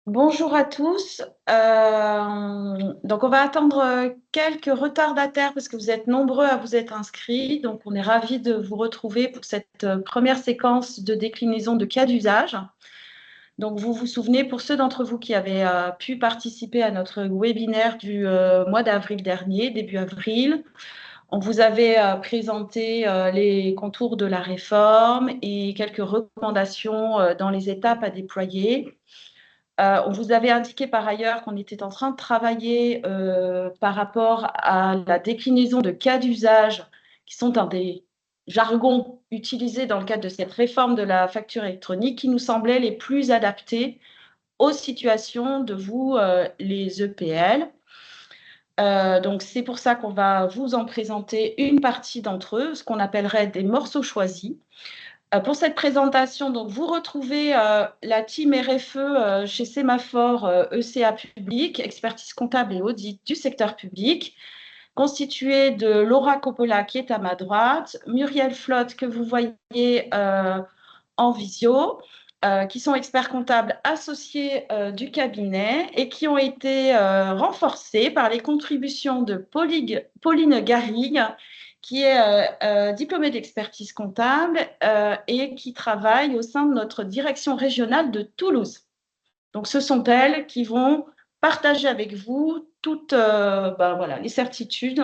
Bonjour à tous. Donc, on va attendre quelques retardataires parce que vous êtes nombreux à vous être inscrits. Donc, on est ravis de vous retrouver pour cette première séquence de déclinaison de cas d'usage. Donc, vous vous souvenez, pour ceux d'entre vous qui avaient pu participer à notre webinaire du mois d'avril dernier, début avril, on vous avait présenté les contours de la réforme et quelques recommandations dans les étapes à déployer. On vous avait indiqué par ailleurs qu'on était en train de travailler par rapport à la déclinaison de cas d'usage qui sont dans des jargons utilisés dans le cadre de cette réforme de la facture électronique qui nous semblaient les plus adaptés aux situations de vous, les EPL. Donc, c'est pour ça qu'on va vous en présenter une partie d'entre eux, ce qu'on appellerait des morceaux choisis. Pour cette présentation, donc, vous retrouvez la team RFE chez Sémaphore ECA Public, expertise comptable et audit du secteur public, constituée de Laura Coppola qui est à ma droite, Muriel Flotte que vous voyez en visio, qui sont experts comptables associés du cabinet et qui ont été renforcés par les contributions de Pauline Garrigue, qui est diplômée d'expertise comptable et qui travaille au sein de notre direction régionale de Toulouse. Donc, ce sont elles qui vont partager avec vous toutes voilà, les certitudes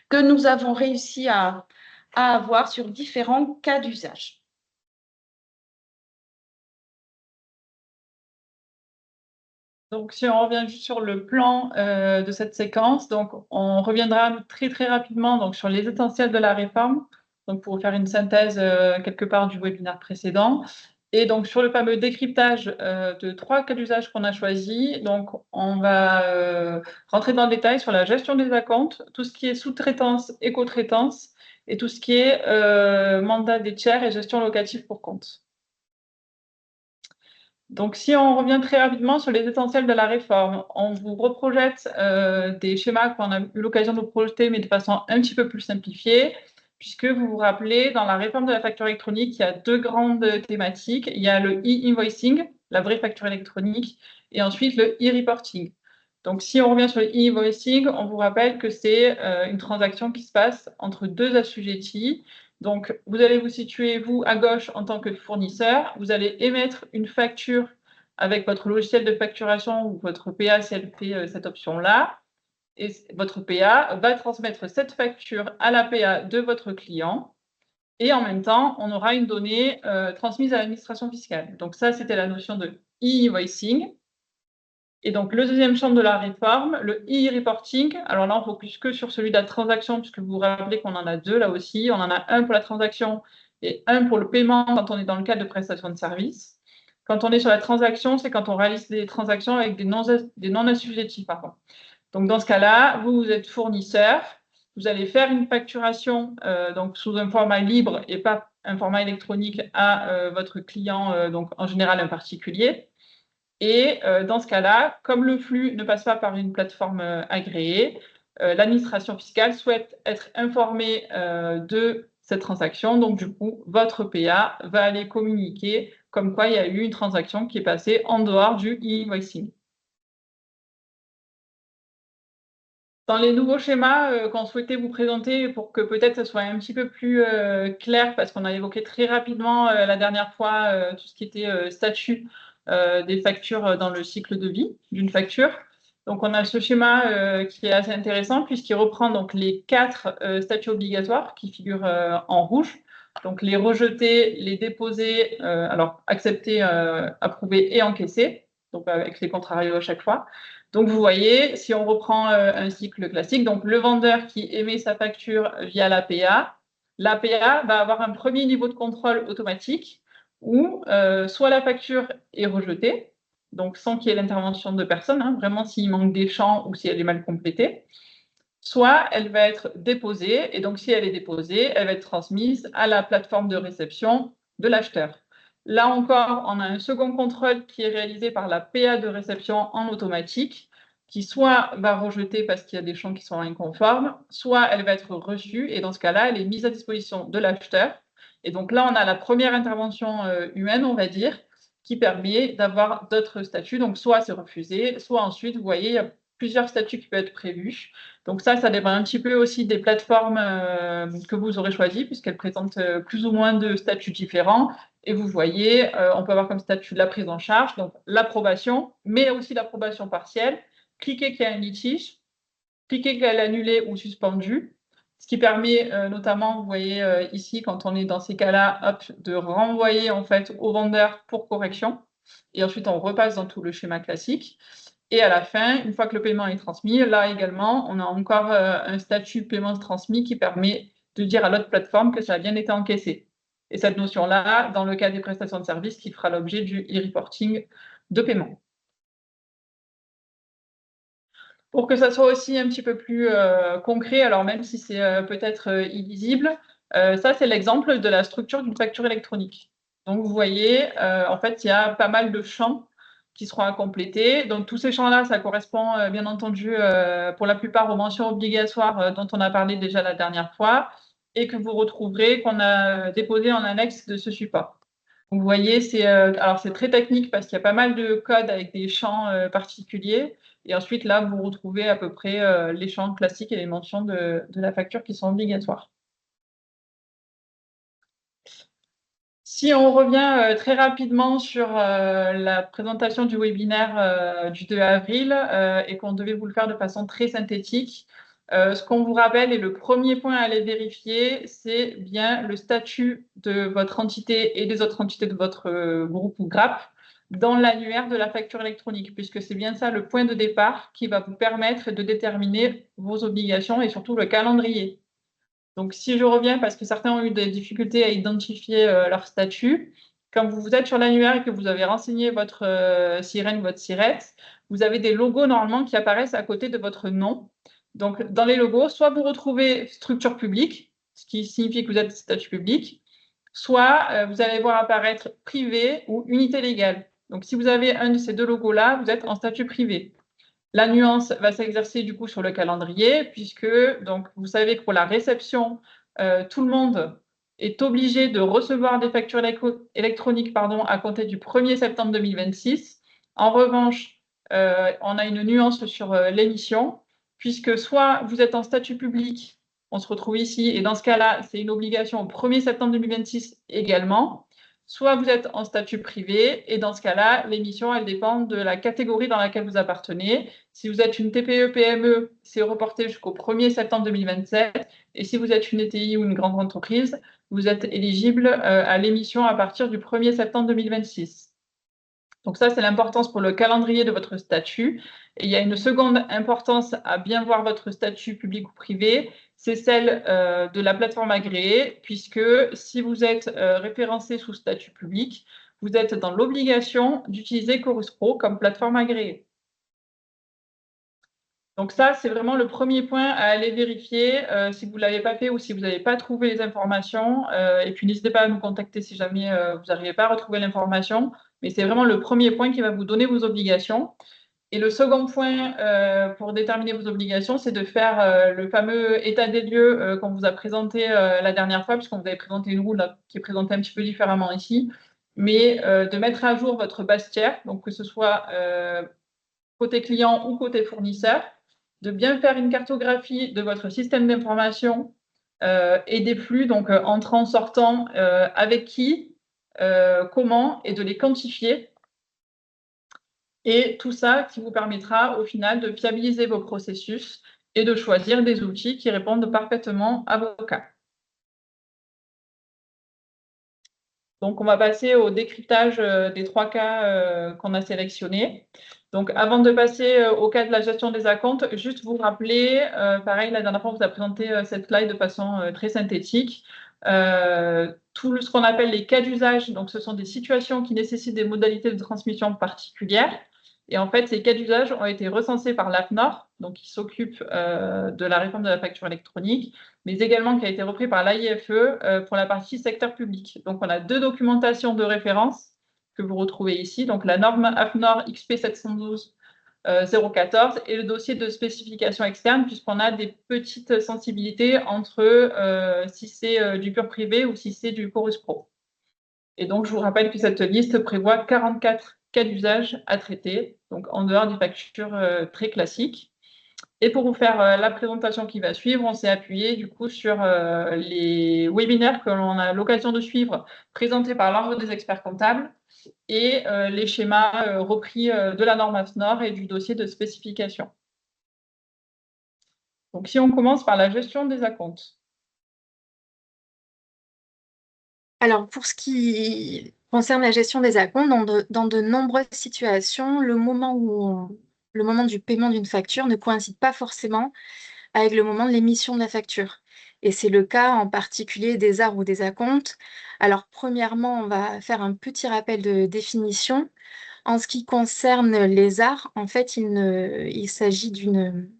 que nous avons réussi à avoir sur différents cas d'usage. Donc, si on revient juste sur le plan de cette séquence, donc on reviendra très très rapidement donc, sur les essentiels de la réforme, donc pour faire une synthèse quelque part du webinaire précédent. Et donc sur le fameux décryptage de 3 cas d'usage qu'on a choisis, donc on va rentrer dans le détail sur la gestion des acomptes, tout ce qui est sous-traitance, éco-traitance, et tout ce qui est mandat des tiers et gestion locative pour compte. Donc, si on revient très rapidement sur les essentiels de la réforme, on vous reprojette des schémas qu'on a eu l'occasion de vous projeter, mais de façon un petit peu plus simplifiée, puisque vous vous rappelez, dans la réforme de la facture électronique, il y a 2 grandes thématiques. Il y a le e-invoicing, la vraie facture électronique, et ensuite le e-reporting. Donc, si on revient sur le e-invoicing, on vous rappelle que c'est une transaction qui se passe entre 2 assujettis. Donc, vous allez vous situer, vous, à gauche en tant que fournisseur. Vous allez émettre une facture avec votre logiciel de facturation ou votre PA si elle fait cette option-là. Et votre PA va transmettre cette facture à la PA de votre client. Et en même temps, on aura une donnée transmise à l'administration fiscale. Donc ça, c'était la notion de e-invoicing. Et donc, le deuxième champ de la réforme, le e-reporting. Alors là, on focus que sur celui de la transaction, puisque vous vous rappelez qu'on en a 2 là aussi. On en a un pour la transaction et un pour le paiement quand on est dans le cadre de prestation de services. Quand on est sur la transaction, c'est quand on réalise des transactions avec des non-assujettis, pardon. Donc, dans ce cas-là, vous êtes fournisseur. Vous allez faire une facturation donc sous un format libre et pas un format électronique à votre client, donc en général un particulier. Et dans ce cas-là, comme le flux ne passe pas par une plateforme agréée, l'administration fiscale souhaite être informée de cette transaction. Donc, du coup, votre PA va aller communiquer comme quoi il y a eu une transaction qui est passée en dehors du e-invoicing. Dans les nouveaux schémas qu'on souhaitait vous présenter pour que peut-être ce soit un petit peu plus clair, parce qu'on a évoqué très rapidement la dernière fois tout ce qui était statut des factures dans le cycle de vie d'une facture. Donc, on a ce schéma qui est assez intéressant puisqu'il reprend donc les 4 statuts obligatoires qui figurent en rouge. Donc, les rejeter, les déposer, alors accepter, approuver et encaisser, donc avec les contrarios à chaque fois. Donc, vous voyez, si on reprend un cycle classique, donc le vendeur qui émet sa facture via l'APA va avoir un premier niveau de contrôle automatique où soit la facture est rejetée, donc sans qu'il y ait l'intervention de personne, hein, vraiment s'il manque des champs ou si elle est mal complétée, soit elle va être déposée, et donc si elle est déposée, elle va être transmise à la plateforme de réception de l'acheteur. Là encore, on a un second contrôle qui est réalisé par la PA de réception en automatique, qui soit va rejeter parce qu'il y a des champs qui sont inconformes, soit elle va être reçue, et dans ce cas-là, elle est mise à disposition de l'acheteur. Et donc là, on a la première intervention humaine, on va dire, qui permet d'avoir d'autres statuts. Donc, soit c'est refusé, soit ensuite, vous voyez, il y a plusieurs statuts qui peuvent être prévus. Donc ça dépend un petit peu aussi des plateformes que vous aurez choisies, puisqu'elles présentent plus ou moins de statuts différents. Et vous voyez, on peut avoir comme statut la prise en charge, donc l'approbation, mais aussi l'approbation partielle. Cliquez qu'il y a un litige, cliquez qu'elle est annulée ou suspendue, ce qui permet notamment, vous voyez ici, quand on est dans ces cas-là, hop, de renvoyer en fait au vendeur pour correction. Et ensuite, on repasse dans tout le schéma classique. Et à la fin, une fois que le paiement est transmis, là également, on a encore un statut paiement transmis qui permet de dire à l'autre plateforme que ça a bien été encaissé. Et cette notion-là, dans le cas des prestations de services, qui fera l'objet du e-reporting de paiement. Pour que ça soit aussi un petit peu plus concret, alors même si c'est peut-être illisible, ça c'est l'exemple de la structure d'une facture électronique. Donc vous voyez, en fait, il y a pas mal de champs qui seront à compléter. Donc tous ces champs-là, ça correspond bien entendu pour la plupart aux mentions obligatoires dont on a parlé déjà la dernière fois et que vous retrouverez, qu'on a déposé en annexe de ce support. Vous voyez, alors c'est très technique parce qu'il y a pas mal de codes avec des champs particuliers. Et ensuite, là, vous retrouvez à peu près les champs classiques et les mentions de la facture qui sont obligatoires. Si on revient très rapidement sur la présentation du webinaire du 2 avril et qu'on devait vous le faire de façon très synthétique, ce qu'on vous rappelle et le premier point à aller vérifier, c'est bien le statut de votre entité et des autres entités de votre groupe ou GRAP dans l'annuaire de la facture électronique, puisque c'est bien ça le point de départ qui va vous permettre de déterminer vos obligations et surtout le calendrier. Donc, si je reviens, parce que certains ont eu des difficultés à identifier leur statut, quand vous êtes sur l'annuaire et que vous avez renseigné votre SIREN, votre SIRET, vous avez des logos normalement qui apparaissent à côté de votre nom. Donc, dans les logos, soit vous retrouvez structure publique, ce qui signifie que vous êtes statut public, soit vous allez voir apparaître privé ou unité légale. Donc, si vous avez un de ces deux logos-là, vous êtes en statut privé. La nuance va s'exercer du coup sur le calendrier, puisque donc, vous savez que pour la réception, tout le monde est obligé de recevoir des factures électroniques à compter du 1er septembre 2026. En revanche, on a une nuance sur l'émission, puisque soit vous êtes en statut public, on se retrouve ici, et dans ce cas-là, c'est une obligation au 1er septembre 2026 également, soit vous êtes en statut privé, et dans ce cas-là, l'émission, elle dépend de la catégorie dans laquelle vous appartenez. Si vous êtes une TPE-PME, c'est reporté jusqu'au 1er septembre 2027. Et si vous êtes une ETI ou une grande entreprise, vous êtes éligible à l'émission à partir du 1er septembre 2026. Donc ça, c'est l'importance pour le calendrier de votre statut. Et il y a une seconde importance à bien voir votre statut public ou privé, c'est celle de la plateforme agréée, puisque si vous êtes référencé sous statut public, vous êtes dans l'obligation d'utiliser Chorus Pro comme plateforme agréée. Donc ça, c'est vraiment le premier point à aller vérifier si vous ne l'avez pas fait ou si vous n'avez pas trouvé les informations. Et puis, n'hésitez pas à nous contacter si jamais vous n'arrivez pas à retrouver l'information. Mais c'est vraiment le premier point qui va vous donner vos obligations. Et le second point pour déterminer vos obligations, c'est de faire le fameux état des lieux qu'on vous a présenté la dernière fois, puisqu'on vous avait présenté une roue là, qui est présentée un petit peu différemment ici, mais de mettre à jour votre base tiers, donc que ce soit côté client ou côté fournisseur, de bien faire une cartographie de votre système d'information et des flux, donc entrant, sortant, avec qui, comment, et de les quantifier. Et tout ça qui vous permettra au final de fiabiliser vos processus et de choisir des outils qui répondent parfaitement à vos cas. Donc, on va passer au décryptage des 3 cas qu'on a sélectionnés. Donc, avant de passer au cas de la gestion des acomptes, juste vous rappeler, pareil, la dernière fois, on vous a présenté cette slide de façon très synthétique. Tout ce qu'on appelle les cas d'usage, donc ce sont des situations qui nécessitent des modalités de transmission particulières. Et en fait, ces cas d'usage ont été recensés par l'AFNOR, donc qui s'occupe de la réforme de la facture électronique, mais également qui a été repris par l'AIFE pour la partie secteur public. Donc, on a 2 documentations de référence que vous retrouvez ici, donc la norme AFNOR XP 712 014 et le dossier de spécification externe, puisqu'on a des petites sensibilités entre si c'est du pur privé ou si c'est du Chorus Pro. Et donc, je vous rappelle que cette liste prévoit 44 cas d'usage à traiter, donc en dehors des factures très classiques. Et pour vous faire la présentation qui va suivre, on s'est appuyé du coup sur les webinaires que l'on a l'occasion de suivre, présentés par l'Ordre des experts comptables, et les schémas repris de la norme AFNOR et du dossier de spécification. Donc, si on commence par la gestion des acomptes. Alors, pour ce qui concerne la gestion des acomptes, dans de nombreuses situations, le moment du paiement d'une facture ne coïncide pas forcément avec le moment de l'émission de la facture. Et c'est le cas en particulier des arts ou des acomptes. Alors, premièrement, on va faire un petit rappel de définition. En ce qui concerne les arts, en fait, il s'agit d'une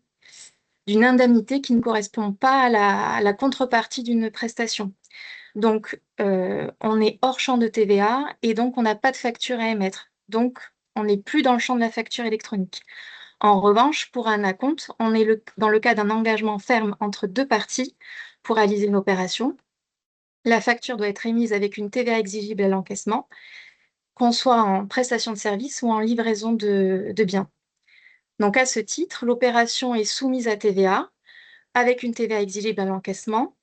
indemnité qui ne correspond pas à la contrepartie d'une prestation. Donc, on est hors champ de TVA et donc on n'a pas de facture à émettre. Donc, on n'est plus dans le champ de la facture électronique. En revanche, pour un acompte, on est dans le cas d'un engagement ferme entre deux parties pour réaliser une opération. La facture doit être émise avec une TVA exigible à l'encaissement, qu'on soit en prestation de service ou en livraison de biens. Donc, à ce titre, l'opération est soumise à TVA avec une TVA exigible à l'encaissement.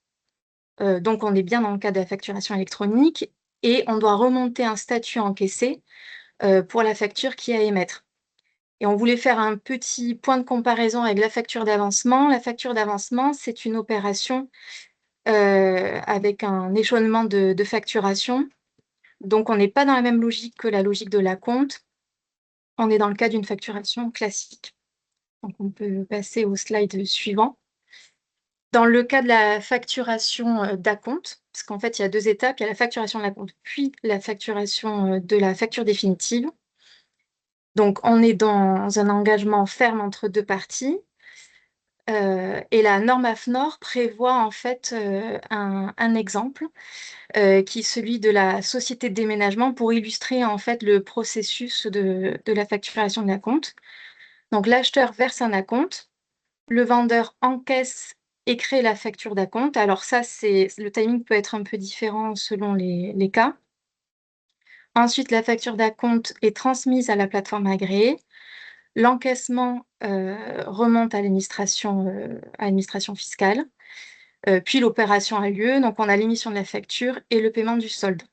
Donc, on est bien dans le cas de la facturation électronique et on doit remonter un statut encaissé pour la facture qui est à émettre. Et on voulait faire un petit point de comparaison avec la facture d'avancement. La facture d'avancement, c'est une opération avec un échelonnement de facturation. Donc, on n'est pas dans la même logique que la logique de l'acompte. On est dans le cas d'une facturation classique. Donc, on peut passer au slide suivant. Dans le cas de la facturation d'acompte, parce qu'en fait, il y a deux étapes, il y a la facturation de l'acompte, puis la facturation de la facture définitive. Donc, on est dans un engagement ferme entre deux parties. Et la norme AFNOR prévoit en fait un exemple qui est celui de la société de déménagement pour illustrer en fait le processus de la facturation de l'acompte. Donc, l'acheteur verse un acompte, le vendeur encaisse et crée la facture d'acompte. Alors ça, le timing peut être un peu différent selon les cas. Ensuite, la facture d'acompte est transmise à la plateforme agréée. L'encaissement remonte à l'administration fiscale. Puis l'opération a lieu. Donc, on a l'émission de la facture et le paiement du solde.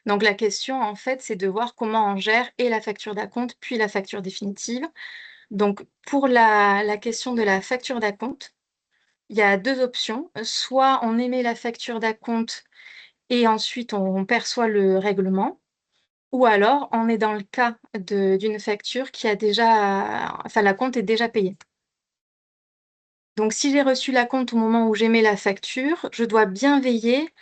Donc, la question, en fait, c'est de voir comment on gère et la facture d'acompte, puis la facture définitive. Donc, pour la question de la facture d'acompte, il y a deux options. Soit on émet la facture d'acompte et ensuite on perçoit le règlement, ou alors on est dans le cas d'une facture qui a déjà, enfin l'acompte est déjà payé. Donc si j'ai reçu l'acompte au moment où j'émets la facture, je dois bien veiller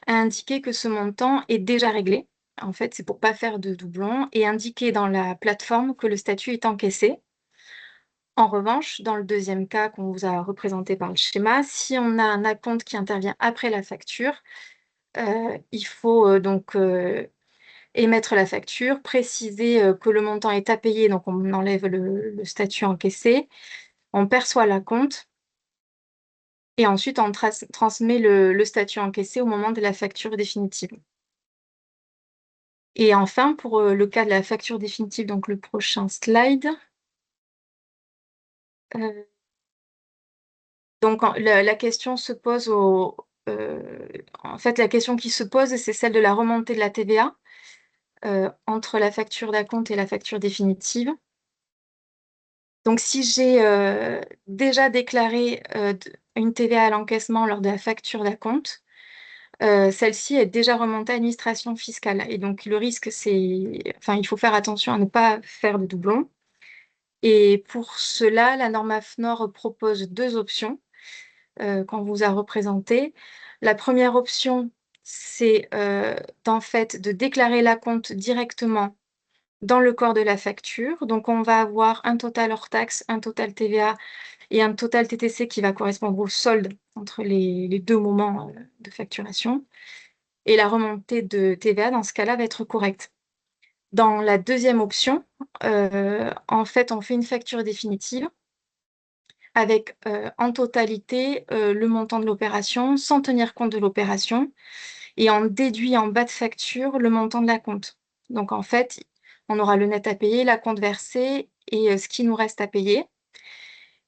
à indiquer que ce montant est déjà réglé. En fait, c'est pour pas faire de doublons et indiquer dans la plateforme que le statut est encaissé. En revanche, dans le deuxième cas qu'on vous a représenté par le schéma, si on a un acompte qui intervient après la facture, il faut donc émettre la facture, préciser que le montant est à payer, donc on enlève le statut encaissé, on perçoit l'acompte et ensuite on transmet le statut encaissé au moment de la facture définitive. Et enfin, pour le cas de la facture définitive, donc le prochain slide. Donc, la question se pose en fait, la question qui se pose, c'est celle de la remontée de la TVA entre la facture d'acompte et la facture définitive. Donc, si j'ai déjà déclaré une TVA à l'encaissement lors de la facture d'acompte, celle-ci est déjà remontée à l'administration fiscale. Et donc, le risque, enfin, il faut faire attention à ne pas faire de doublons. Et pour cela, la norme AFNOR propose deux options qu'on vous a représentées. La première option, c'est en fait de déclarer l'acompte directement dans le corps de la facture. Donc, on va avoir un total hors taxe, un total TVA et un total TTC qui va correspondre au solde entre les deux moments de facturation. Et la remontée de TVA, dans ce cas-là, va être correcte. Dans la deuxième option, en fait, on fait une facture définitive avec en totalité le montant de l'opération sans tenir compte de l'opération. et on déduit en bas de facture le montant de l'acompte. Donc, en fait, on aura le net à payer, l'acompte versé et ce qui nous reste à payer.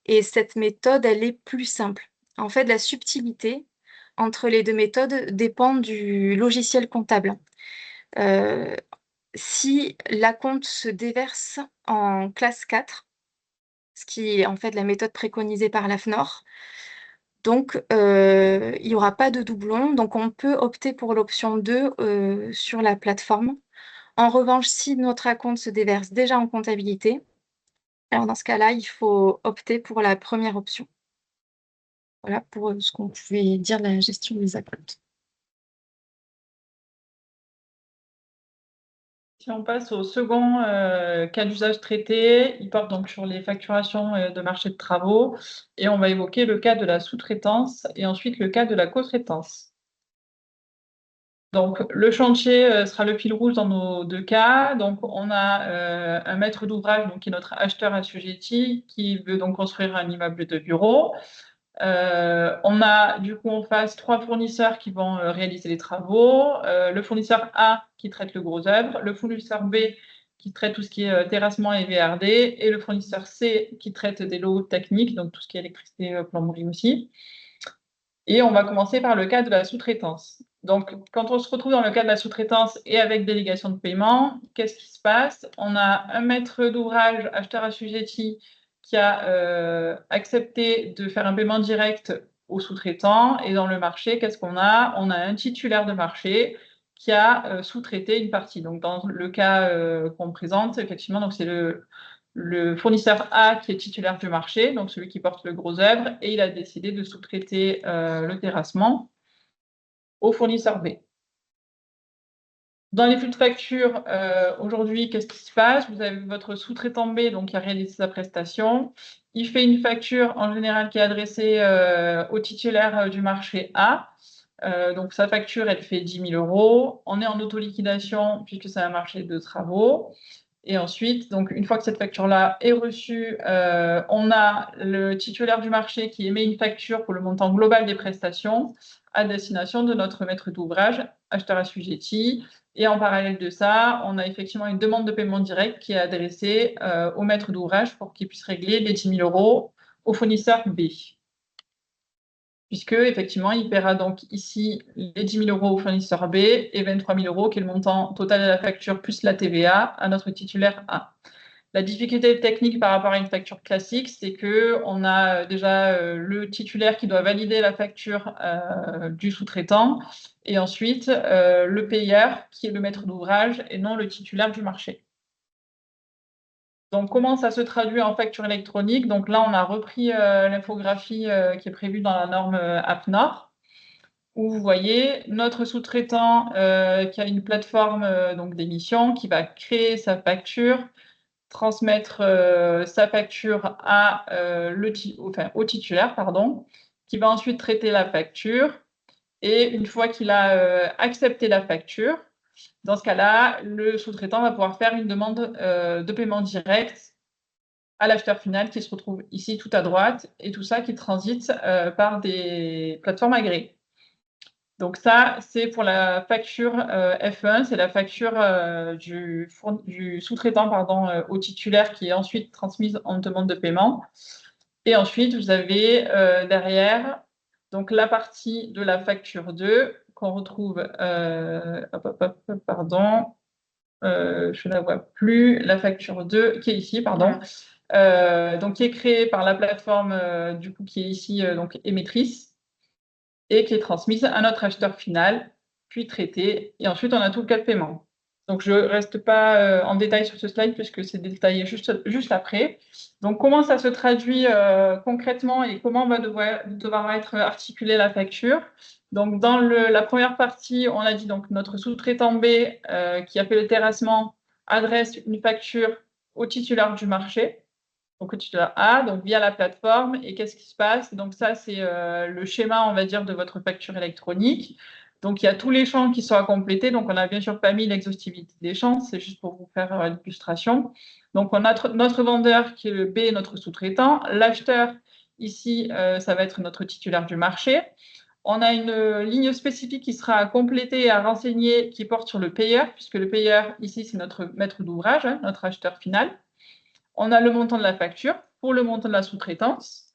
Et cette méthode, elle est plus simple. En fait, la subtilité entre les deux méthodes dépend du logiciel comptable. Si l'acompte se déverse en classe 4, ce qui est en fait la méthode préconisée par l'AFNOR, donc il n'y aura pas de doublon, donc on peut opter pour l'option 2 sur la plateforme. En revanche, si notre acompte se déverse déjà en comptabilité, alors dans ce cas-là, il faut opter pour la première option. Voilà pour ce qu'on pouvait dire de la gestion des acomptes. Si on passe au second cas d'usage traité, il porte donc sur les facturations de marché de travaux et on va évoquer le cas de la sous-traitance et ensuite le cas de la co-traitance. Donc, le chantier sera le fil rouge dans nos deux cas. Donc, on a un maître d'ouvrage, qui est notre acheteur assujetti, qui veut donc construire un immeuble de bureau. On a du coup en face 3 fournisseurs qui vont réaliser les travaux. Le fournisseur A qui traite le gros œuvre, le fournisseur B qui traite tout ce qui est terrassement et VRD, et le fournisseur C qui traite des lots techniques, donc tout ce qui est électricité, plomberie aussi. Et on va commencer par le cas de la sous-traitance. Donc, quand on se retrouve dans le cas de la sous-traitance et avec délégation de paiement, qu'est-ce qui se passe? On a un maître d'ouvrage, acheteur assujetti, qui a accepté de faire un paiement direct au sous-traitant. Et dans le marché, qu'est-ce qu'on a? On a un titulaire de marché qui a sous-traité une partie. Donc, dans le cas qu'on présente, effectivement, donc c'est le fournisseur A qui est titulaire du marché, donc celui qui porte le gros œuvre, et il a décidé de sous-traiter le terrassement au fournisseur B. Dans les flux de facture, aujourd'hui, qu'est-ce qui se passe? Vous avez votre sous-traitant B donc, qui a réalisé sa prestation. Il fait une facture en général qui est adressée au titulaire du marché A. Donc sa facture, elle fait 10 000 €. On est en autoliquidation puisque c'est un marché de travaux. Et ensuite, donc, une fois que cette facture-là est reçue, on a le titulaire du marché qui émet une facture pour le montant global des prestations à destination de notre maître d'ouvrage, acheteur assujetti. Et en parallèle de ça, on a effectivement une demande de paiement direct qui est adressée au maître d'ouvrage pour qu'il puisse régler les 10 000 € au fournisseur B. Puisque, effectivement, il paiera donc ici les 10 000 € au fournisseur B et 23 000 € qui est le montant total de la facture plus la TVA à notre titulaire A. La difficulté technique par rapport à une facture classique, c'est qu'on a déjà le titulaire qui doit valider la facture du sous-traitant et ensuite le payeur qui est le maître d'ouvrage et non le titulaire du marché. Donc, comment ça se traduit en facture électronique? Donc là, on a repris l'infographie qui est prévue dans la norme AFNOR, où vous voyez notre sous-traitant qui a une plateforme d'émission qui va créer sa facture, transmettre sa facture à, au titulaire, qui va ensuite traiter la facture. Et une fois qu'il a accepté la facture, dans ce cas-là, le sous-traitant va pouvoir faire une demande de paiement direct à l'acheteur final qui se retrouve ici tout à droite, et tout ça qui transite par des plateformes agréées. Donc ça, c'est pour la facture F1, c'est la facture du sous-traitant au titulaire qui est ensuite transmise en demande de paiement. Et ensuite, vous avez derrière donc la partie de la facture 2 qu'on retrouve, je ne la vois plus, la facture 2 qui est ici, donc qui est créée par la plateforme du coup qui est ici donc émettrice et qui est transmise à notre acheteur final, puis traitée, et ensuite on a tout le cas de paiement. Donc je ne reste pas en détail sur ce slide puisque c'est détaillé juste après. Donc comment ça se traduit concrètement et comment va devoir être articulée la facture? Donc dans la première partie, on a dit donc notre sous-traitant B qui a fait le terrassement adresse une facture au titulaire du marché, donc au titulaire A, donc via la plateforme. Et qu'est-ce qui se passe? Donc ça, c'est le schéma, on va dire, de votre facture électronique. Donc il y a tous les champs qui sont à compléter. Donc on n'a bien sûr pas mis l'exhaustivité des champs, c'est juste pour vous faire l'illustration. Donc on a notre vendeur qui est le B, notre sous-traitant. L'acheteur, ici, ça va être notre titulaire du marché. On a une ligne spécifique qui sera à compléter et à renseigner qui porte sur le payeur, puisque le payeur, ici, c'est notre maître d'ouvrage, hein, notre acheteur final. On a le montant de la facture pour le montant de la sous-traitance.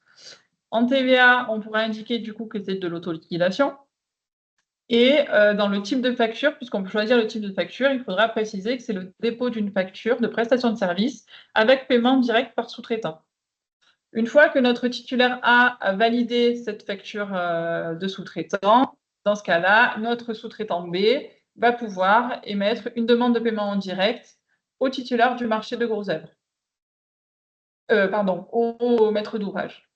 En TVA, on pourra indiquer du coup que c'est de l'autoliquidation. Et dans le type de facture, puisqu'on peut choisir le type de facture, il faudra préciser que c'est le dépôt d'une facture de prestation de service avec paiement direct par sous-traitant. Une fois que notre titulaire A a validé cette facture de sous-traitant, dans ce cas-là, notre sous-traitant B va pouvoir émettre une demande de paiement en direct au titulaire du marché de gros œuvres. Au maître d'ouvrage.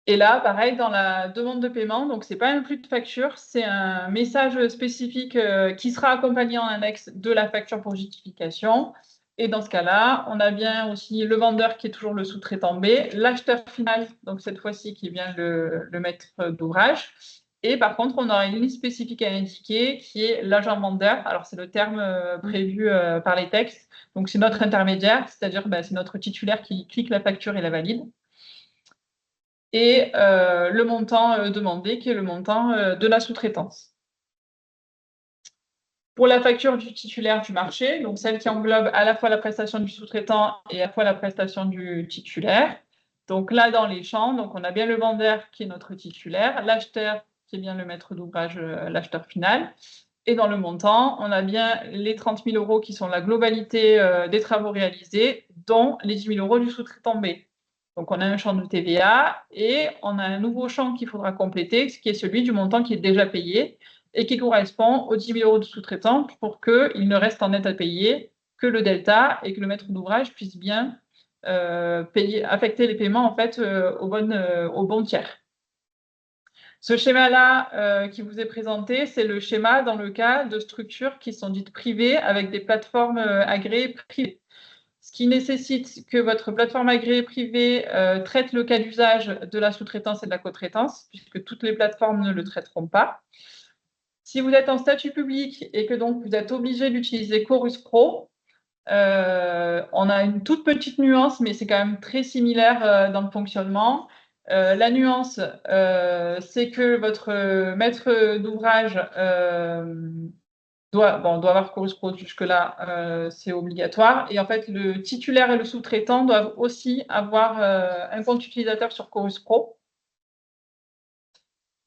Et là, pareil, dans la demande de paiement, donc c'est pas un flux de facture, c'est un message spécifique qui sera accompagné en annexe de la facture pour justification. Et dans ce cas-là, on a bien aussi le vendeur qui est toujours le sous-traitant B, l'acheteur final, donc cette fois-ci qui est bien le maître d'ouvrage. Et par contre, on aura une ligne spécifique à indiquer qui est l'agent vendeur. Alors, c'est le terme prévu par les textes. Donc, c'est notre intermédiaire, c'est-à-dire c'est notre titulaire qui clique la facture et la valide. Et le montant demandé, qui est le montant de la sous-traitance. Pour la facture du titulaire du marché, donc celle qui englobe à la fois la prestation du sous-traitant et à la fois la prestation du titulaire. Donc là, dans les champs, donc on a bien le vendeur qui est notre titulaire, l'acheteur qui est bien le maître d'ouvrage, l'acheteur final. Et dans le montant, on a bien les 30 000 € qui sont la globalité des travaux réalisés, dont les 10 000 € du sous-traitant B. Donc, on a un champ de TVA et on a un nouveau champ qu'il faudra compléter, qui est celui du montant qui est déjà payé et qui correspond aux 10 000 € du sous-traitant pour qu'il ne reste en net à payer que le delta et que le maître d'ouvrage puisse bien affecter les paiements en fait, au bon tiers. Ce schéma-là qui vous est présenté, c'est le schéma dans le cas de structures qui sont dites privées avec des plateformes agréées privées. Ce qui nécessite que votre plateforme agréée privée traite le cas d'usage de la sous-traitance et de la co-traitance, puisque toutes les plateformes ne le traiteront pas. Si vous êtes en statut public et que donc vous êtes obligé d'utiliser Chorus Pro, on a une toute petite nuance, mais c'est quand même très similaire dans le fonctionnement. La nuance, c'est que votre maître d'ouvrage doit avoir Chorus Pro jusque-là, c'est obligatoire. Et en fait, le titulaire et le sous-traitant doivent aussi avoir un compte utilisateur sur Chorus Pro.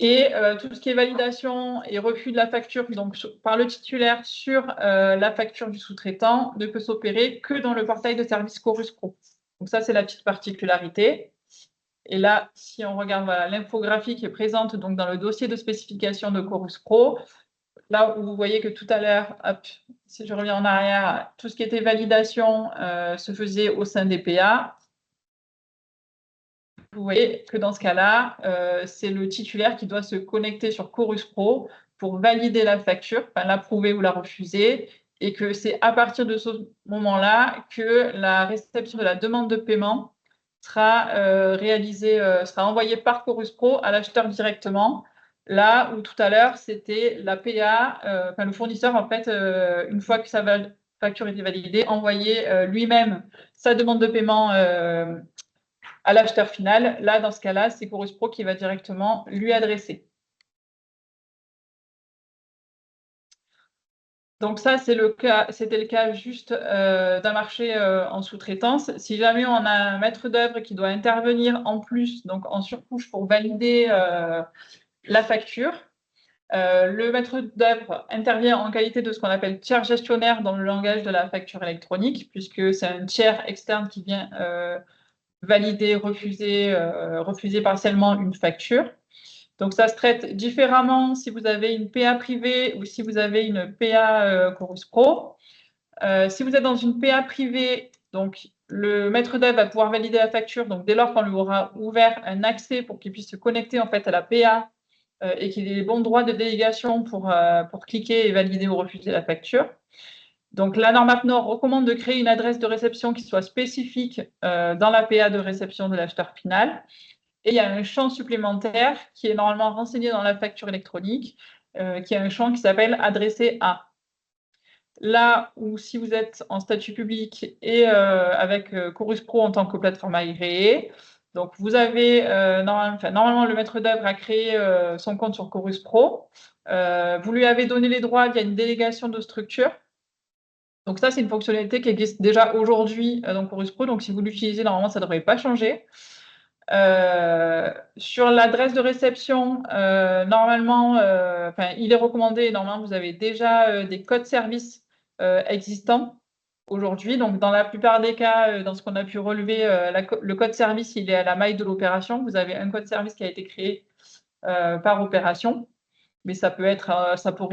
Et tout ce qui est validation et refus de la facture donc, par le titulaire sur la facture du sous-traitant ne peut s'opérer que dans le portail de service Chorus Pro. Donc ça, c'est la petite particularité. Et là, si on regarde l'infographie qui est présente donc, dans le dossier de spécification de Chorus Pro, là où vous voyez que tout à l'heure, si je reviens en arrière, tout ce qui était validation se faisait au sein des PA. Vous voyez que dans ce cas-là, c'est le titulaire qui doit se connecter sur Chorus Pro pour valider la facture, l'approuver ou la refuser, et que c'est à partir de ce moment-là que la réception de la demande de paiement sera sera envoyée par Chorus Pro à l'acheteur directement. Là où tout à l'heure, c'était la PA, le fournisseur, en fait, une fois que sa facture était validée, envoyait lui-même sa demande de paiement à l'acheteur final. Là, dans ce cas-là, c'est Chorus Pro qui va directement lui adresser. Donc ça, c'était le cas juste d'un marché en sous-traitance. Si jamais on a un maître d'œuvre qui doit intervenir en plus, donc en surcouche pour valider la facture, le maître d'œuvre intervient en qualité de ce qu'on appelle tiers gestionnaire dans le langage de la facture électronique, puisque c'est un tiers externe qui vient valider, refuser partiellement une facture. Donc, ça se traite différemment si vous avez une PA privée ou si vous avez une PA Chorus Pro. Si vous êtes dans une PA privée, donc le maître d'œuvre va pouvoir valider la facture. Donc, dès lors qu'on lui aura ouvert un accès pour qu'il puisse se connecter en fait à la PA et qu'il ait les bons droits de délégation pour cliquer et valider ou refuser la facture. Donc, la norme APNOR recommande de créer une adresse de réception qui soit spécifique dans la PA de réception de l'acheteur final. Et il y a un champ supplémentaire qui est normalement renseigné dans la facture électronique, qui est un champ qui s'appelle « Adressé à ». Là où, si vous êtes en statut public et avec Chorus Pro en tant que plateforme agréée, Donc, vous avez normalement, le maître d'œuvre a créé son compte sur Chorus Pro. Vous lui avez donné les droits via une délégation de structure. Donc, ça, c'est une fonctionnalité qui existe déjà aujourd'hui dans Chorus Pro. Donc, si vous l'utilisez, normalement, ça ne devrait pas changer. Sur l'adresse de réception, normalement, il est recommandé, normalement, vous avez déjà des codes services existants aujourd'hui. Donc, dans la plupart des cas, dans ce qu'on a pu relever, le code service, il est à la maille de l'opération. Vous avez un code service qui a été créé par opération, mais ça pourrait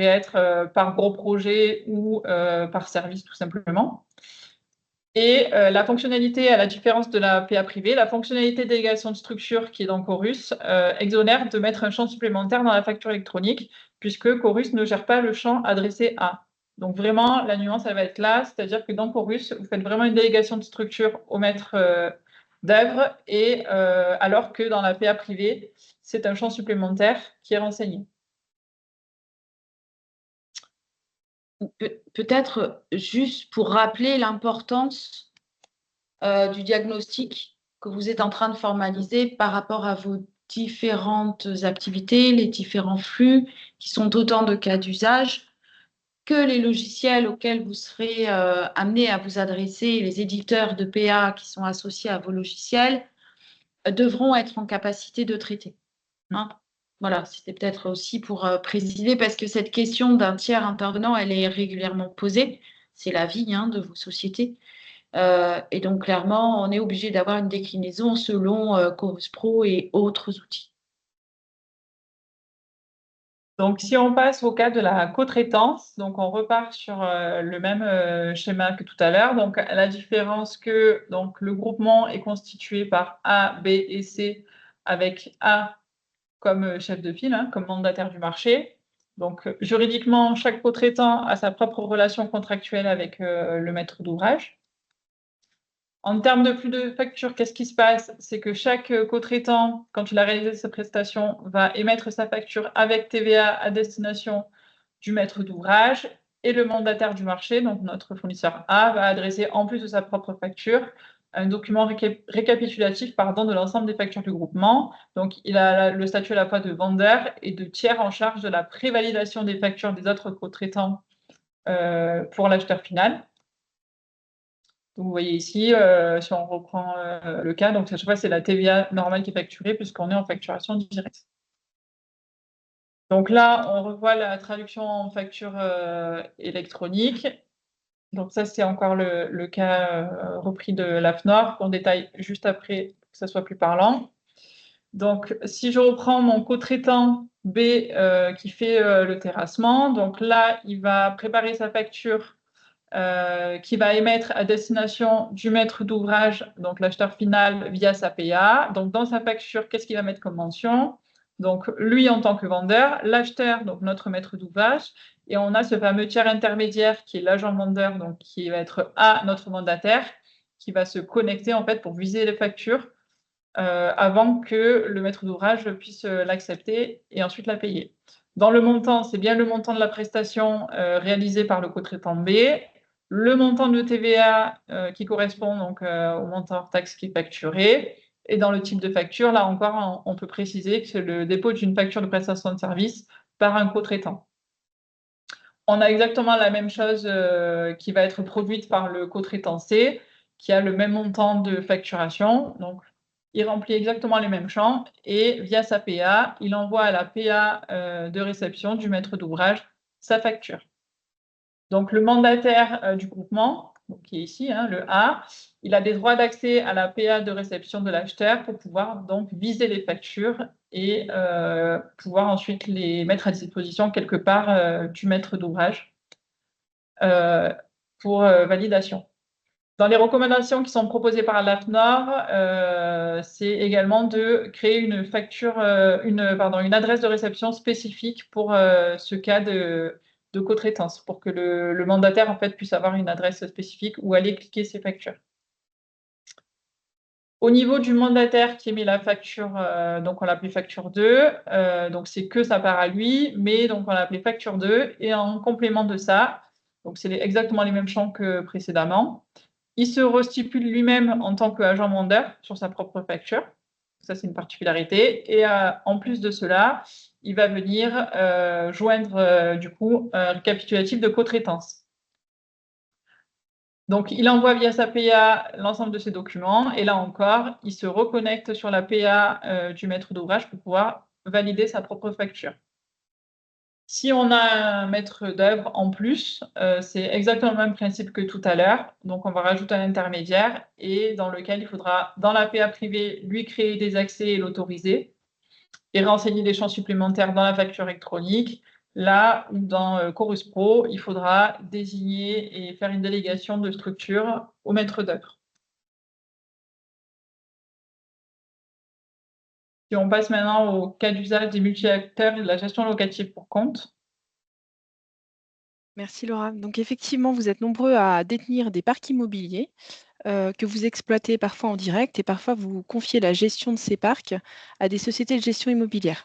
être par gros projet ou par service, tout simplement. Et la fonctionnalité, à la différence de la PA privée, la fonctionnalité délégation de structure qui est dans Chorus exonère de mettre un champ supplémentaire dans la facture électronique, puisque Chorus ne gère pas le champ adressé à. Donc vraiment, la nuance, elle va être là, c'est-à-dire que dans Chorus, vous faites vraiment une délégation de structure au maître d'œuvre, et alors que dans la PA privée, c'est un champ supplémentaire qui est renseigné. Peut-être juste pour rappeler l'importance du diagnostic que vous êtes en train de formaliser par rapport à vos différentes activités, les différents flux, qui sont autant de cas d'usage, que les logiciels auxquels vous serez amenés à vous adresser, les éditeurs de PA qui sont associés à vos logiciels, devront être en capacité de traiter. Hein? Voilà, c'était peut-être aussi pour préciser, parce que cette question d'un tiers intervenant, elle est régulièrement posée. C'est la vie de vos sociétés. Et donc, clairement, on est obligé d'avoir une déclinaison selon Chorus Pro et autres outils. Donc, si on passe au cas de la co-traitance, donc on repart sur le même schéma que tout à l'heure. Donc, la différence que donc, le groupement est constitué par A, B et C, avec A comme chef de file, comme mandataire du marché. Donc, juridiquement, chaque co-traitant a sa propre relation contractuelle avec le maître d'ouvrage. En termes de flux de facture, qu'est-ce qui se passe? C'est que chaque co-traitant, quand il a réalisé sa prestation, va émettre sa facture avec TVA à destination du maître d'ouvrage, et le mandataire du marché, donc notre fournisseur A, va adresser en plus de sa propre facture un document récapitulatif de l'ensemble des factures du groupement. Donc, il a le statut à la fois de vendeur et de tiers en charge de la prévalidation des factures des autres co-traitants pour l'acheteur final. Donc, vous voyez ici, si on reprend le cas, donc à chaque fois, c'est la TVA normale qui est facturée puisqu'on est en facturation directe. Donc là, on revoit la traduction en facture électronique. Donc ça, c'est encore le cas repris de l'AFNOR qu'on détaille juste après pour que ça soit plus parlant. Donc, si je reprends mon co-traitant B qui fait le terrassement, donc là, il va préparer sa facture qui va émettre à destination du maître d'ouvrage, donc l'acheteur final, via sa PA. Donc, dans sa facture, qu'est-ce qu'il va mettre comme mention? Donc, lui en tant que vendeur, l'acheteur, donc notre maître d'ouvrage, et on a ce fameux tiers intermédiaire qui est l'agent vendeur, donc qui va être A, notre mandataire, qui va se connecter en fait pour viser les factures avant que le maître d'ouvrage puisse l'accepter et ensuite la payer. Dans le montant, c'est bien le montant de la prestation réalisée par le co-traitant B, le montant de TVA qui correspond donc au montant hors taxe qui est facturé. Et dans le type de facture, là encore, on peut préciser que c'est le dépôt d'une facture de prestation de service par un co-traitant. On a exactement la même chose qui va être produite par le co-traitant C, qui a le même montant de facturation. Donc, il remplit exactement les mêmes champs et via sa PA, il envoie à la PA de réception du maître d'ouvrage sa facture. Donc, le mandataire du groupement, donc, qui est ici, le A, il a des droits d'accès à la PA de réception de l'acheteur pour pouvoir donc viser les factures et pouvoir ensuite les mettre à disposition quelque part du maître d'ouvrage pour validation. Dans les recommandations qui sont proposées par l'AFNOR, c'est également de créer une facture, une adresse de réception spécifique pour ce cas de co-traitance, pour que le mandataire en fait puisse avoir une adresse spécifique où aller cliquer ses factures. Au niveau du mandataire qui émet la facture, donc on l'appelait facture 2, donc c'est que ça part à lui, mais donc on l'appelait facture 2, et en complément de ça, donc c'est exactement les mêmes champs que précédemment, il se restipule lui-même en tant qu'agent vendeur sur sa propre facture. Ça, c'est une particularité. Et en plus de cela, il va venir joindre du coup un récapitulatif de cotraitance. Donc, il envoie via sa PA l'ensemble de ses documents et là encore, il se reconnecte sur la PA du maître d'ouvrage pour pouvoir valider sa propre facture. Si on a un maître d'œuvre en plus, c'est exactement le même principe que tout à l'heure. Donc, on va rajouter un intermédiaire et dans lequel il faudra, dans la PA privée, lui créer des accès et l'autoriser et renseigner des champs supplémentaires dans la facture électronique. Là où dans Chorus Pro, il faudra désigner et faire une délégation de structure au maître d'œuvre. Si on passe maintenant au cas d'usage des multi-acteurs et de la gestion locative pour compte. Merci Laura. Donc effectivement, vous êtes nombreux à détenir des parcs immobiliers que vous exploitez parfois en direct et parfois vous confiez la gestion de ces parcs à des sociétés de gestion immobilière.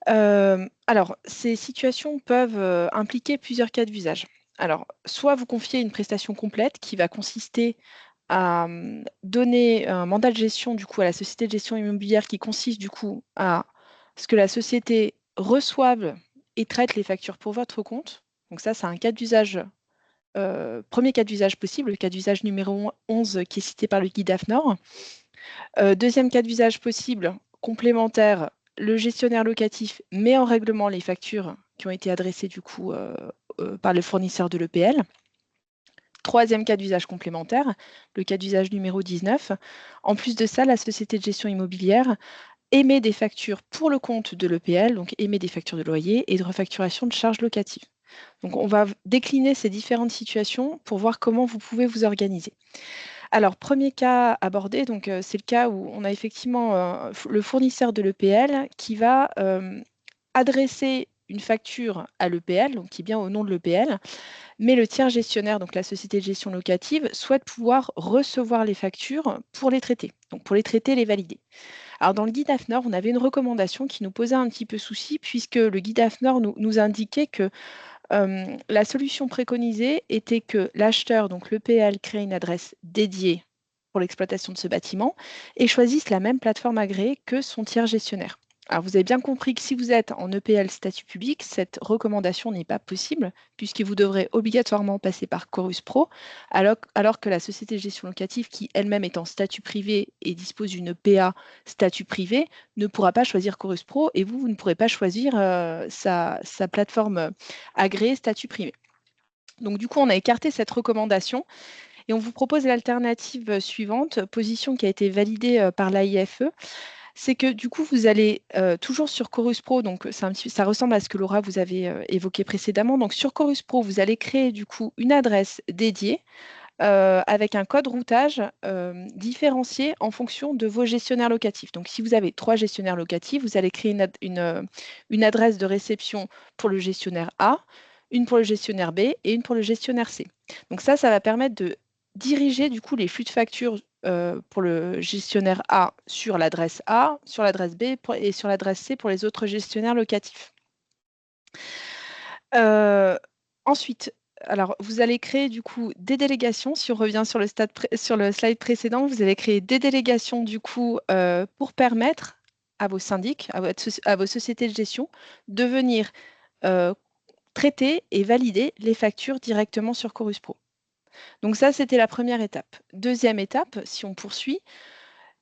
Alors, ces situations peuvent impliquer plusieurs cas d'usage. Alors, soit vous confiez une prestation complète qui va consister à donner un mandat de gestion du coup à la société de gestion immobilière qui consiste du coup à ce que la société reçoive et traite les factures pour votre compte. Donc ça, c'est un cas d'usage, premier cas d'usage possible, le cas d'usage numéro 11 qui est cité par le guide AFNOR. Deuxième cas d'usage possible, complémentaire, le gestionnaire locatif met en règlement les factures qui ont été adressées du coup par le fournisseur de l'EPL. Troisième cas d'usage complémentaire, le cas d'usage numéro 19. En plus de ça, la société de gestion immobilière émet des factures pour le compte de l'EPL, donc émet des factures de loyer et de refacturation de charges locatives. Donc on va décliner ces différentes situations pour voir comment vous pouvez vous organiser. Alors, premier cas abordé, donc c'est le cas où on a effectivement le fournisseur de l'EPL qui va adresser une facture à l'EPL, donc qui est bien au nom de l'EPL, mais le tiers gestionnaire, donc la société de gestion locative, souhaite pouvoir recevoir les factures pour les traiter, donc pour les traiter et les valider. Alors, dans le guide AFNOR, on avait une recommandation qui nous posait un petit peu souci, puisque le guide AFNOR nous indiquait que la solution préconisée était que l'acheteur, donc l'EPL, crée une adresse dédiée pour l'exploitation de ce bâtiment et choisisse la même plateforme agréée que son tiers gestionnaire. Alors, vous avez bien compris que si vous êtes en EPL statut public, cette recommandation n'est pas possible puisque vous devrez obligatoirement passer par Chorus Pro, alors que la société de gestion locative, qui elle-même est en statut privé et dispose d'une PA statut privé, ne pourra pas choisir Chorus Pro et vous ne pourrez pas choisir sa plateforme agréée statut privé. Donc du coup, on a écarté cette recommandation et on vous propose l'alternative suivante, position qui a été validée par l'AIFE. C'est que du coup, vous allez toujours sur Chorus Pro, donc ça ressemble à ce que Laura vous avez évoqué précédemment. Donc sur Chorus Pro, vous allez créer du coup une adresse dédiée avec un code routage différencié en fonction de vos gestionnaires locatifs. Donc si vous avez 3 gestionnaires locatifs, vous allez créer une adresse de réception pour le gestionnaire A, une pour le gestionnaire B et une pour le gestionnaire C. Donc ça va permettre de diriger du coup les flux de factures pour le gestionnaire A sur l'adresse A, sur l'adresse B et sur l'adresse C pour les autres gestionnaires locatifs. Ensuite, alors vous allez créer du coup des délégations. Si on revient sur le slide précédent, vous allez créer des délégations du coup pour permettre à vos syndics, à vos sociétés de gestion de venir traiter et valider les factures directement sur Chorus Pro. Donc ça, c'était la première étape. Deuxième étape, si on poursuit,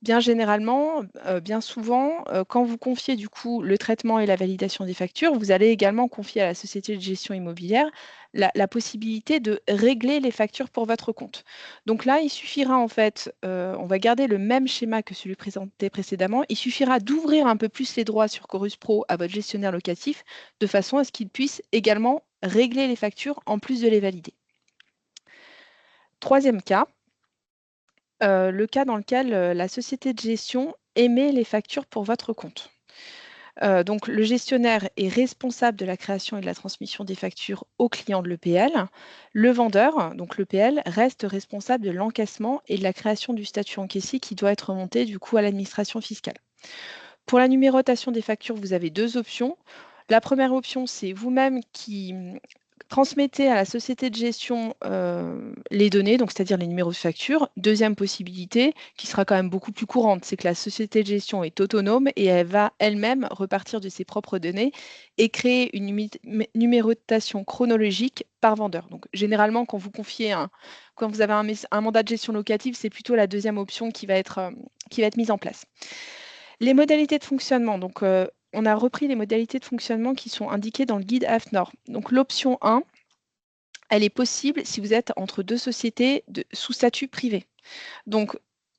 bien généralement, bien souvent, quand vous confiez du coup le traitement et la validation des factures, vous allez également confier à la société de gestion immobilière la possibilité de régler les factures pour votre compte. Donc là, il suffira en fait, on va garder le même schéma que celui présenté précédemment, il suffira d'ouvrir un peu plus les droits sur Chorus Pro à votre gestionnaire locatif de façon à ce qu'il puisse également régler les factures en plus de les valider. Troisième cas, le cas dans lequel la société de gestion émet les factures pour votre compte. Donc, le gestionnaire est responsable de la création et de la transmission des factures au client de l'EPL. Le vendeur, donc l'EPL, reste responsable de l'encaissement et de la création du statut encaissé qui doit être remonté du coup à l'administration fiscale. Pour la numérotation des factures, vous avez 2 options. La première option, c'est vous-même qui Transmettez à la société de gestion les données, donc c'est-à-dire les numéros de facture. Deuxième possibilité, qui sera quand même beaucoup plus courante, c'est que la société de gestion est autonome et elle va elle-même repartir de ses propres données et créer une numérotation chronologique par vendeur. Donc généralement, quand vous confiez quand vous avez un mandat de gestion locative, c'est plutôt la deuxième option qui va être mise en place. Les modalités de fonctionnement, donc on a repris les modalités de fonctionnement qui sont indiquées dans le guide AFNOR. Donc l'option 1, elle est possible si vous êtes entre deux sociétés sous statut privé. Donc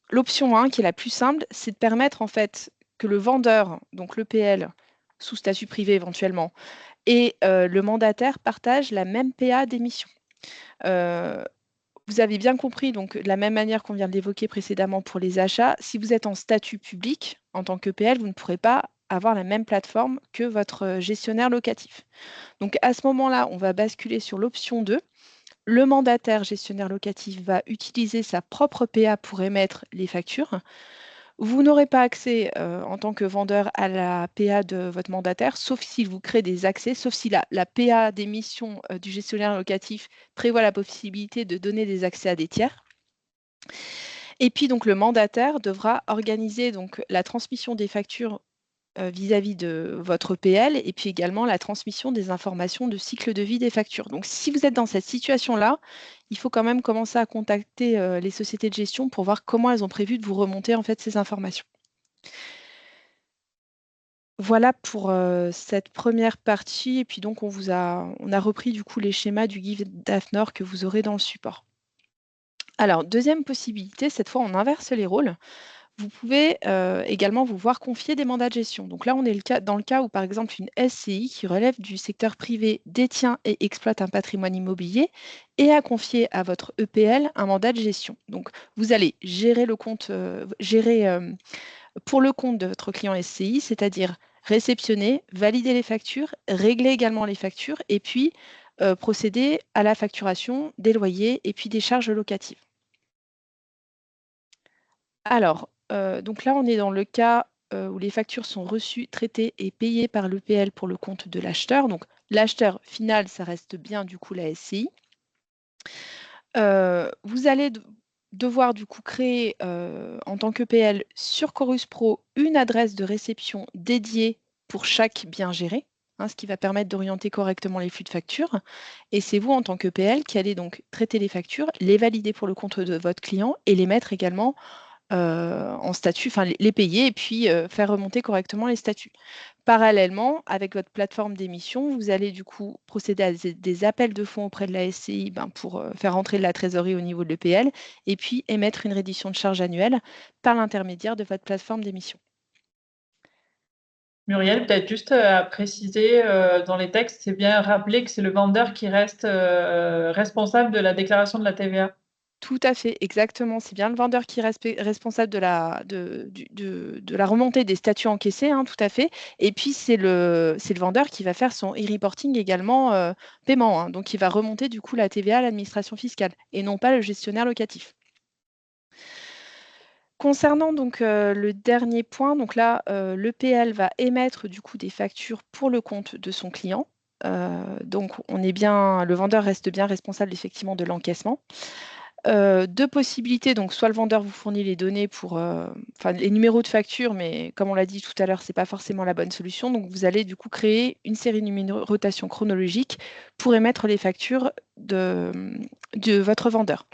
l'option 1, qui est la plus simple, c'est de permettre en fait que le vendeur, donc l'EPL, sous statut privé éventuellement, et le mandataire partagent la même PA d'émission. Vous avez bien compris, donc de la même manière qu'on vient de l'évoquer précédemment pour les achats, si vous êtes en statut public, en tant qu'EPL, vous ne pourrez pas avoir la même plateforme que votre gestionnaire locatif. Donc à ce moment-là, on va basculer sur l'option 2. Le mandataire gestionnaire locatif va utiliser sa propre PA pour émettre les factures. Vous n'aurez pas accès en tant que vendeur à la PA de votre mandataire, sauf s'il vous crée des accès, sauf si la PA d'émission du gestionnaire locatif prévoit la possibilité de donner des accès à des tiers. Et puis donc le mandataire devra organiser donc la transmission des factures vis-à-vis de votre EPL et puis également la transmission des informations de cycle de vie des factures. Donc si vous êtes dans cette situation-là, il faut quand même commencer à contacter les sociétés de gestion pour voir comment elles ont prévu de vous remonter en fait ces informations. Voilà pour cette première partie et puis donc on a repris du coup les schémas du guide d'AFNOR que vous aurez dans le support. Alors deuxième possibilité, cette fois on inverse les rôles. Vous pouvez également vous voir confier des mandats de gestion. Donc là, on est dans le cas où, par exemple, une SCI qui relève du secteur privé détient et exploite un patrimoine immobilier et a confié à votre EPL un mandat de gestion. Donc, vous allez gérer le compte, pour le compte de votre client SCI, c'est-à-dire réceptionner, valider les factures, régler également les factures et puis procéder à la facturation des loyers et puis des charges locatives. Alors, donc là, on est dans le cas où les factures sont reçues, traitées et payées par l'EPL pour le compte de l'acheteur. Donc, l'acheteur final, ça reste bien du coup la SCI. Vous allez devoir du coup créer en tant qu'EPL sur Chorus Pro une adresse de réception dédiée pour chaque bien géré, ce qui va permettre d'orienter correctement les flux de factures. Et c'est vous en tant qu'EPL qui allez donc traiter les factures, les valider pour le compte de votre client et les mettre également en statut, enfin les payer et puis faire remonter correctement les statuts. Parallèlement, avec votre plateforme d'émission, vous allez du coup procéder à des appels de fonds auprès de la SCI pour faire entrer de la trésorerie au niveau de l'EPL et puis émettre une reddition de charge annuelle par l'intermédiaire de votre plateforme d'émission. Muriel, peut-être juste à préciser dans les textes, c'est bien rappeler que c'est le vendeur qui reste responsable de la déclaration de la TVA. Tout à fait, exactement. C'est bien le vendeur qui est responsable de la remontée des statuts encaissés, tout à fait. Et puis, c'est le vendeur qui va faire son e-reporting également paiement. Donc, il va remonter du coup la TVA à l'administration fiscale et non pas le gestionnaire locatif. Concernant donc le dernier point, donc là, l'EPL va émettre du coup des factures pour le compte de son client. Donc, le vendeur reste bien responsable effectivement de l'encaissement. Deux possibilités, donc soit le vendeur vous fournit les données pour les numéros de facture, mais comme on l'a dit tout à l'heure, ce n'est pas forcément la bonne solution. Donc vous allez du coup créer une série de numérotation chronologique pour émettre les factures de votre vendeur.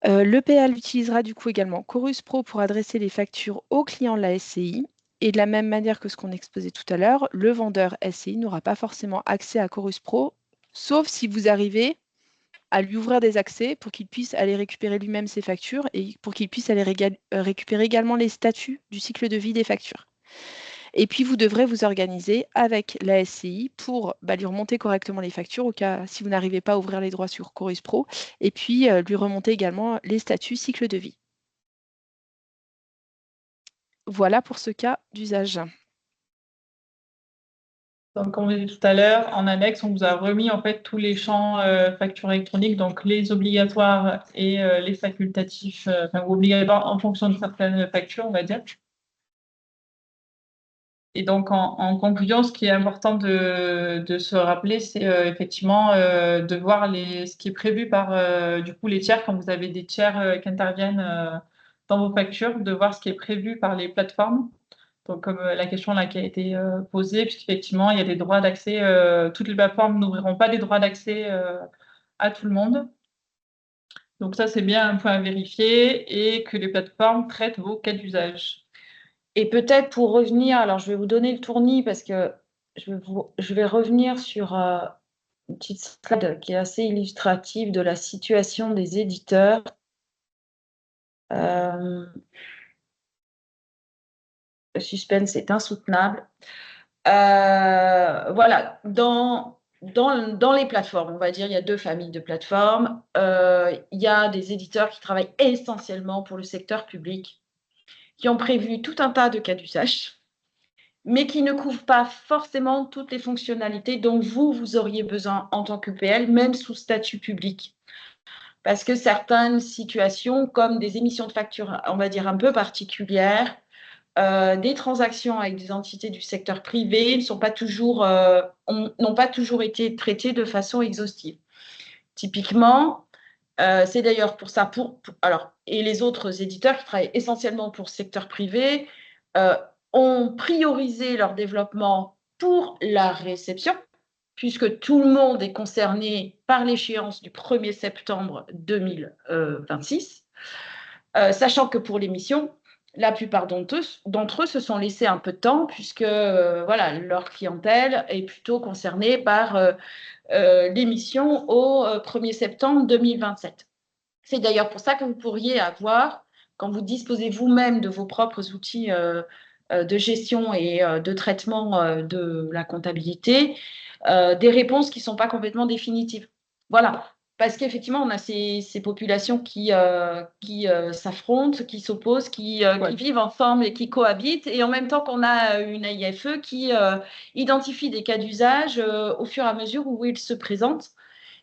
L'EPL utilisera du coup également Chorus Pro pour adresser les factures aux clients de la SCI. Et de la même manière que ce qu'on exposait tout à l'heure, le vendeur SCI n'aura pas forcément accès à Chorus Pro, sauf si vous arrivez à lui ouvrir des accès pour qu'il puisse aller récupérer lui-même ses factures et pour qu'il puisse aller récupérer également les statuts du cycle de vie des factures. Et puis, vous devrez vous organiser avec la SCI pour lui remonter correctement les factures au cas si vous n'arrivez pas à ouvrir les droits sur Chorus Pro et puis lui remonter également les statuts cycle de vie. Voilà pour ce cas d'usage. Donc, comme on dit tout à l'heure, en annexe, on vous a remis en fait tous les champs facture électronique, donc les obligatoires et les facultatifs, ou obligatoires en fonction de certaines factures, on va dire. Et donc, en conclusion, ce qui est important de se rappeler, c'est effectivement de voir ce qui est prévu par du coup les tiers, quand vous avez des tiers qui interviennent dans vos factures, de voir ce qui est prévu par les plateformes. Donc, comme la question là qui a été posée, puisqu'effectivement, il y a des droits d'accès, toutes les plateformes n'ouvriront pas des droits d'accès à tout le monde. Donc, ça, c'est bien un point à vérifier et que les plateformes traitent vos cas d'usage. Et peut-être pour revenir, alors je vais vous donner le tournis parce que je vais revenir sur une petite slide qui est assez illustrative de la situation des éditeurs. Le suspense est insoutenable. Voilà, dans les plateformes, on va dire, il y a deux familles de plateformes. Il y a des éditeurs qui travaillent essentiellement pour le secteur public, qui ont prévu tout un tas de cas d'usage, mais qui ne couvrent pas forcément toutes les fonctionnalités dont vous auriez besoin en tant qu'UPL, même sous statut public. Parce que certaines situations, comme des émissions de factures, on va dire, un peu particulières, des transactions avec des entités du secteur privé n'ont pas toujours été traitées de façon exhaustive. Typiquement, c'est d'ailleurs pour ça, et les autres éditeurs qui travaillent essentiellement pour le secteur privé ont priorisé leur développement pour la réception, puisque tout le monde est concerné par l'échéance du 1er septembre 2026, sachant que pour l'émission, la plupart d'entre eux se sont laissés un peu de temps, puisque voilà, leur clientèle est plutôt concernée par l'émission au 1er septembre 2027. C'est d'ailleurs pour ça que vous pourriez avoir, quand vous disposez vous-même de vos propres outils de gestion et de traitement de la comptabilité, des réponses qui ne sont pas complètement définitives. Voilà, parce qu'effectivement, on a ces populations qui s'affrontent, qui s'opposent, qui vivent ensemble et qui cohabitent, et en même temps qu'on a une AIFE qui identifie des cas d'usage au fur et à mesure où ils se présentent,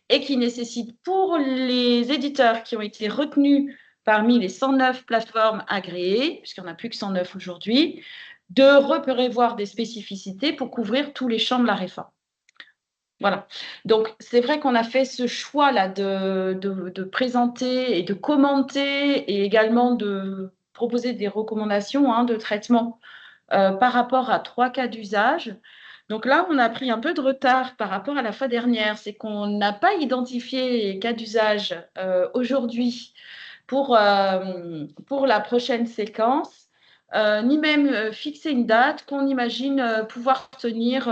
et qui nécessite pour les éditeurs qui ont été retenus parmi les 109 plateformes agréées, puisqu'il n'y en a plus que 109 aujourd'hui, de prévoir des spécificités pour couvrir tous les champs de la réforme. Voilà. Donc, c'est vrai qu'on a fait ce choix-là de présenter et de commenter et également de proposer des recommandations de traitement par rapport à 3 cas d'usage. Donc là, on a pris un peu de retard par rapport à la fois dernière. C'est qu'on n'a pas identifié les cas d'usage aujourd'hui pour la prochaine séquence, ni même fixer une date qu'on imagine pouvoir tenir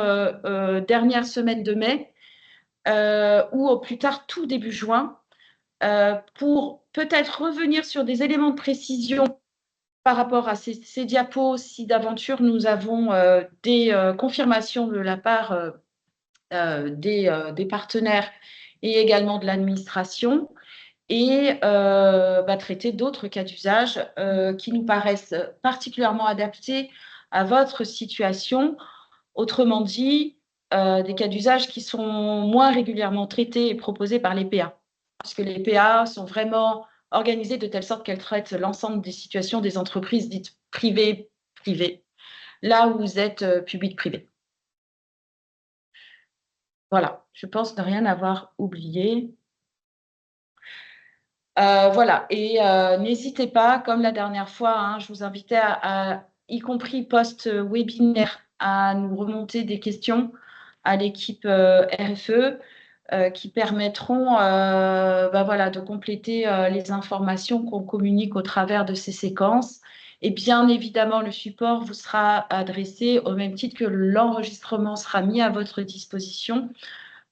dernière semaine de mai ou au plus tard tout début juin pour peut-être revenir sur des éléments de précision par rapport à ces diapos, si d'aventure nous avons des confirmations de la part des partenaires et également de l'administration, et traiter d'autres cas d'usage qui nous paraissent particulièrement adaptés à votre situation. Autrement dit, des cas d'usage qui sont moins régulièrement traités et proposés par les PA, parce que les PA sont vraiment organisées de telle sorte qu'elles traitent l'ensemble des situations des entreprises dites privées, là où vous êtes public-privé. Voilà, je pense ne rien avoir oublié. Voilà, et n'hésitez pas, comme la dernière fois, je vous invitais y compris post-webinaire, à nous remonter des questions à l'équipe RFE qui permettront de compléter les informations qu'on communique au travers de ces séquences. Et bien évidemment, le support vous sera adressé au même titre que l'enregistrement sera mis à votre disposition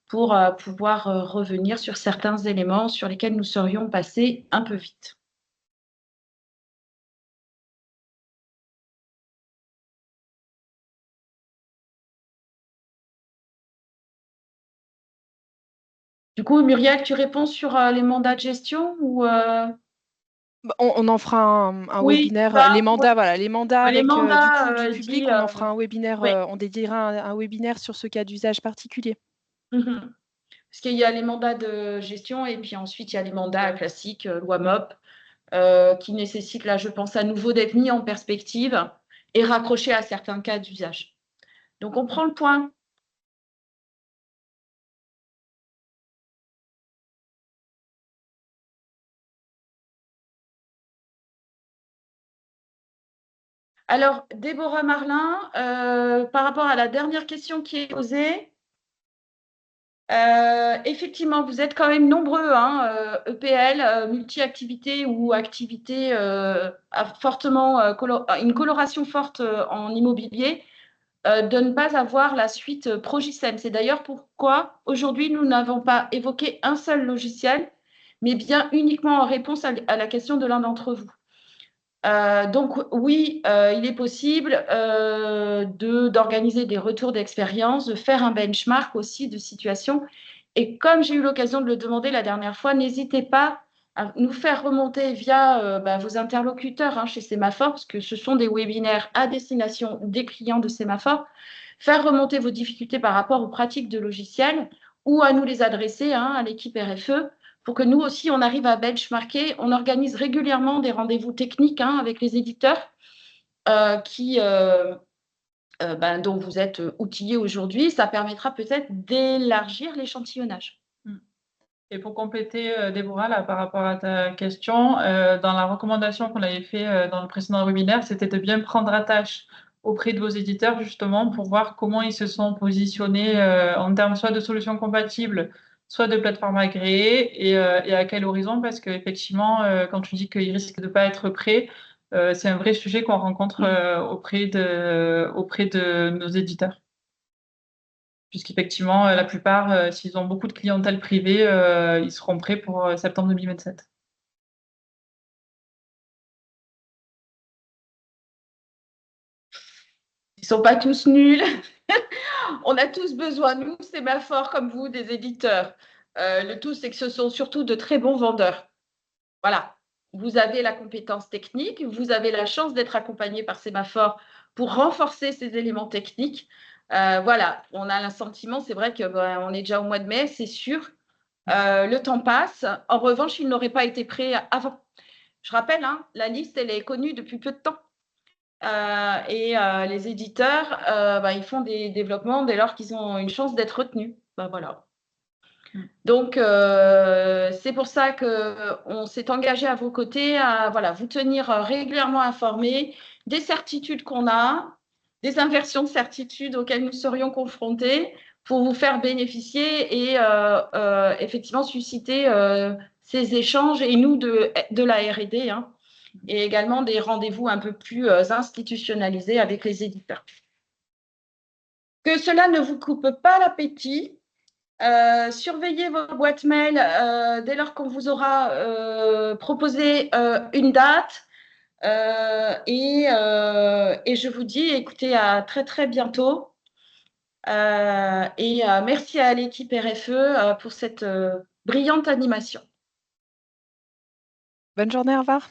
pour pouvoir revenir sur certains éléments sur lesquels nous serions passés un peu vite. Du coup, Muriel, tu réponds sur les mandats de gestion ou On en fera un Oui, webinaire. Les mandats, voilà, les mandats avec du public, on en fera un webinaire, oui. on dédiera un webinaire sur ce cas d'usage particulier. Parce qu'il y a les mandats de gestion et puis ensuite il y a les mandats classiques, loi MOP, qui nécessitent, là, je pense, à nouveau d'être mis en perspective et raccrochés à certains cas d'usage. Donc, on prend le point. Alors, Déborah Marlin, par rapport à la dernière question qui est posée, effectivement, vous êtes quand même nombreux, hein, EPL, multi-activité ou activité à fortement, une coloration forte en immobilier, de ne pas avoir la suite Progicem. C'est d'ailleurs pourquoi aujourd'hui nous n'avons pas évoqué un seul logiciel, mais bien uniquement en réponse à la question de l'un d'entre vous. Donc oui, il est possible d'organiser des retours d'expérience, de faire un benchmark aussi de situation. Et comme j'ai eu l'occasion de le demander la dernière fois, n'hésitez pas à nous faire remonter via vos interlocuteurs hein, chez Sémaphore, parce que ce sont des webinaires à destination des clients de Sémaphore, faire remonter vos difficultés par rapport aux pratiques de logiciels ou à nous les adresser hein, à l'équipe RFE pour que nous aussi, on arrive à benchmarker. On organise régulièrement des rendez-vous techniques hein, avec les éditeurs dont vous êtes outillés aujourd'hui. Ça permettra peut-être d'élargir l'échantillonnage. Et pour compléter, Déborah, là, par rapport à ta question, dans la recommandation qu'on avait fait dans le précédent webinaire, c'était de bien prendre attache auprès de vos éditeurs, justement, pour voir comment ils se sont positionnés en termes soit de solutions compatibles, soit de plateformes agréées, et à quel horizon, parce qu'effectivement, quand tu dis qu'ils risquent de ne pas être prêts, c'est un vrai sujet qu'on rencontre auprès de nos éditeurs. Puisqu'effectivement, la plupart, s'ils ont beaucoup de clientèle privée, ils seront prêts pour septembre 2027. Ils ne sont pas tous nuls. On a tous besoin, nous, Sémaphore, comme vous, des éditeurs. Le tout, c'est que ce sont surtout de très bons vendeurs. Voilà. Vous avez la compétence technique, vous avez la chance d'être accompagné par Sémaphore pour renforcer ces éléments techniques. Voilà, on a un sentiment, c'est vrai qu'on est déjà au mois de mai, c'est sûr. Le temps passe. En revanche, il n'aurait pas été prêt avant. Je rappelle, hein, la liste, elle est connue depuis peu de temps. Les éditeurs, ils font des développements dès lors qu'ils ont une chance d'être retenus. Voilà. Donc, c'est pour ça qu'on s'est engagé à vos côtés à vous tenir régulièrement informés des certitudes qu'on a, des inversions de certitudes auxquelles nous serions confrontés pour vous faire bénéficier et effectivement susciter ces échanges et nous de la R&D hein, et également des rendez-vous un peu plus institutionnalisés avec les éditeurs. Que cela ne vous coupe pas l'appétit. Surveillez vos boîtes mail dès lors qu'on vous aura proposé une date. Et je vous dis, écoutez, à très très bientôt. Merci à l'équipe RFE pour cette brillante animation. Bonne journée, au revoir.